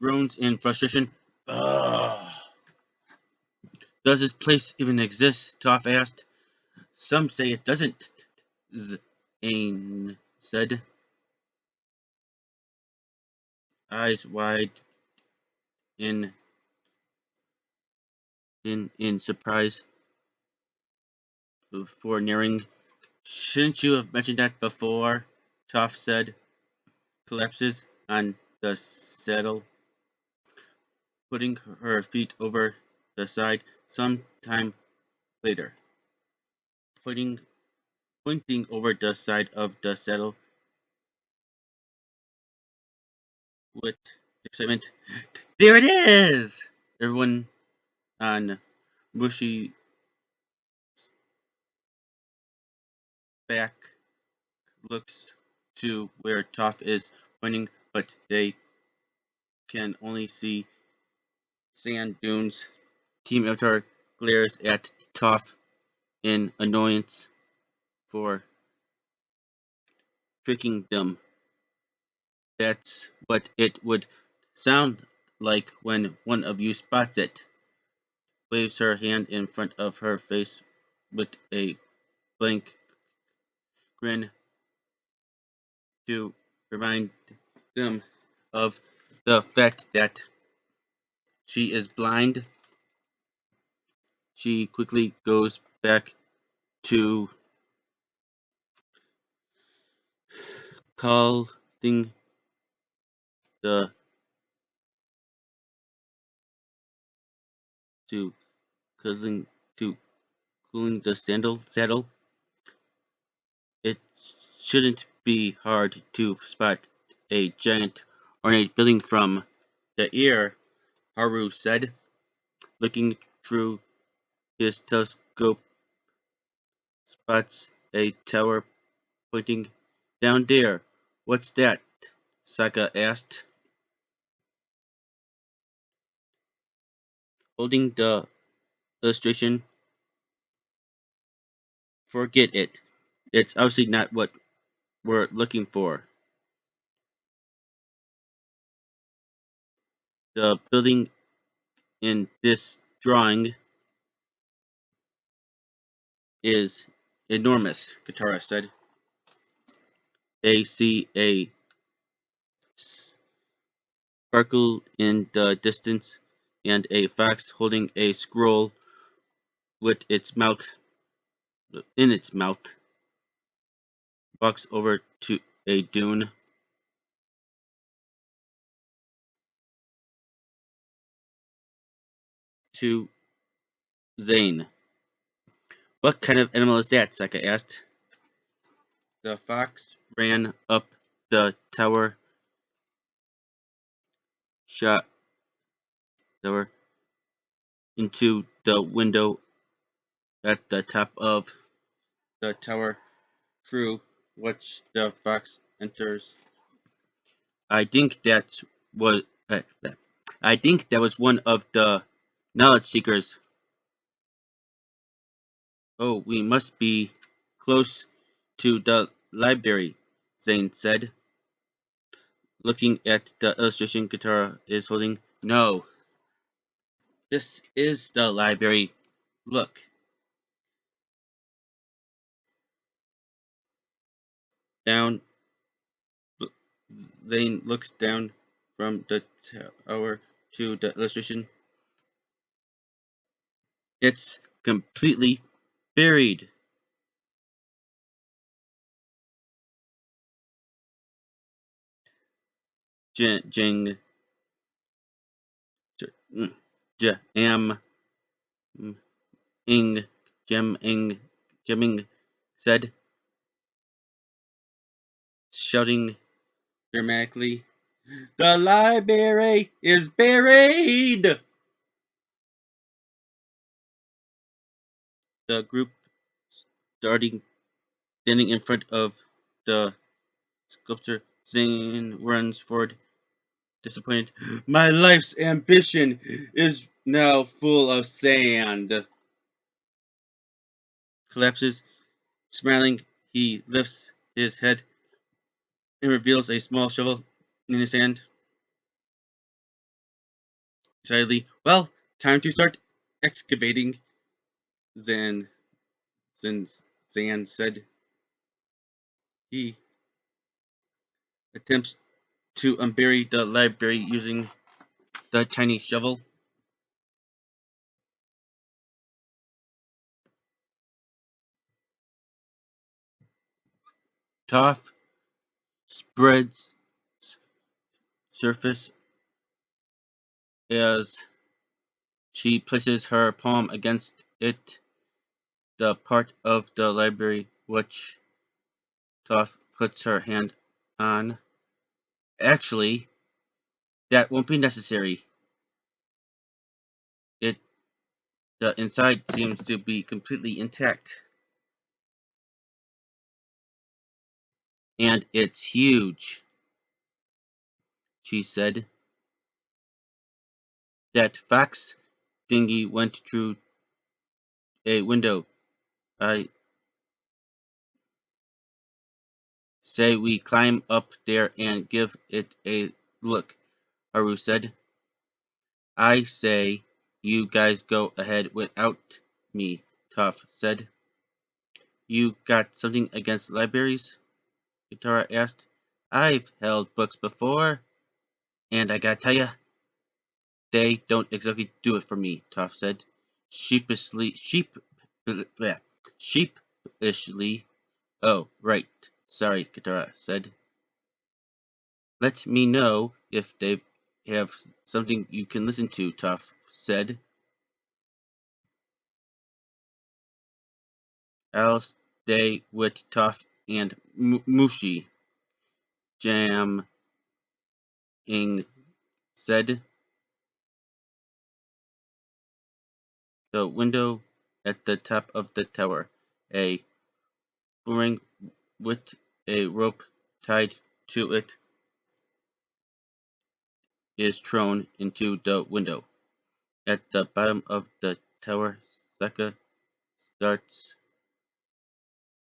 groans in frustration. Ugh. Does this place even exist? Toph asked. Some say it doesn't, Zane said, eyes wide in in surprise before nearing. Shouldn't you have mentioned that before? Toph said, collapses on the saddle, putting her feet over the side. Some time later, pointing pointing over the side of the saddle with excitement. There it is! Everyone on Mushy back looks to where Toph is pointing, but they can only see sand dunes. Team Avatar glares at Toph in annoyance for tricking them. That's what it would sound like when one of you spots it. Waves her hand in front of her face with a blank grin to remind them of the fact that she is blind. She quickly goes back to calling the to cuddling to cooling the saddle. It shouldn't be hard to spot a giant ornate building from the air, Haru said, looking through his telescope. Spots a tower pointing down there. What's that? Saka asked, holding the illustration. Forget it. It's obviously not what we're looking for. The building in this drawing is enormous, Katara said. They see a sparkle in the distance and a fox holding a scroll with its mouth in its mouth walks over to a dune to Zane. What kind of animal is that? Sokka asked. The fox ran up the tower, shot tower into the window at the top of the tower. Through which the fox enters. I think that's what. I think that was one of the knowledge seekers. Oh, we must be close to the library, Zane said, looking at the illustration Katara is holding. No, this is the library. Look, down. Zane looks down from the tower to the illustration. It's completely buried. Jing, Jam, ing, Jemming said, shouting dramatically. The library is buried! The group starting standing in front of the sculpture. Zane runs forward, disappointed. My life's ambition is now full of sand. Collapses, smiling, he lifts his head and reveals a small shovel in his hand. Excitedly, well, time to start excavating, Zan, Zan, Zan said. He attempts to unbury the library using the tiny shovel. Toph spreads surface as she places her palm against it, the part of the library which Toph puts her hand on. Actually, that won't be necessary. It the inside seems to be completely intact. And it's huge, she said. That fox dinghy went through a window. I say we climb up there and give it a look, Haru said. I say you guys go ahead without me, Toph said. You got something against libraries? Katara asked. I've held books before, and I gotta tell ya, they don't exactly do it for me, Toph said. Bleh, sheepishly. Oh, right. Sorry, Katara said. Let me know if they have something you can listen to, Toph said. I'll stay with Toph and Mushi, Jam Ing said. The window at the top of the tower, a boomerang with a rope tied to it, is thrown into the window. At the bottom of the tower, Sokka starts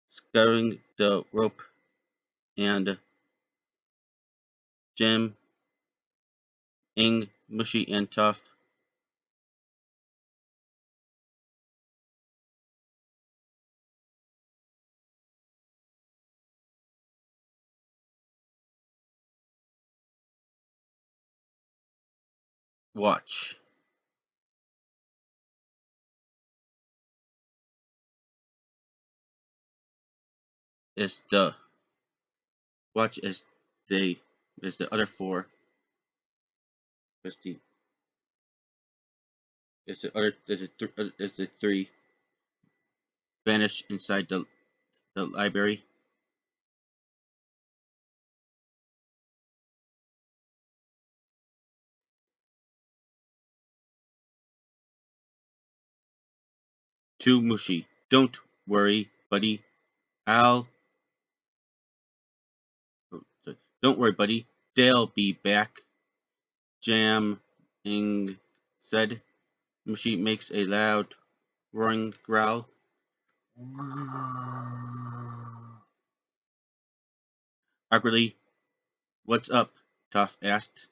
scouring the rope, and Jim, Ing, Mushi, and Toph watch. Is the watch they as the other four as the as the three vanish inside the library. To Mushi, don't worry, buddy. I'll oh, don't worry, buddy. They'll be back. Jam Ing said. Mushi makes a loud roaring growl. Awkwardly, what's up? Toph asked.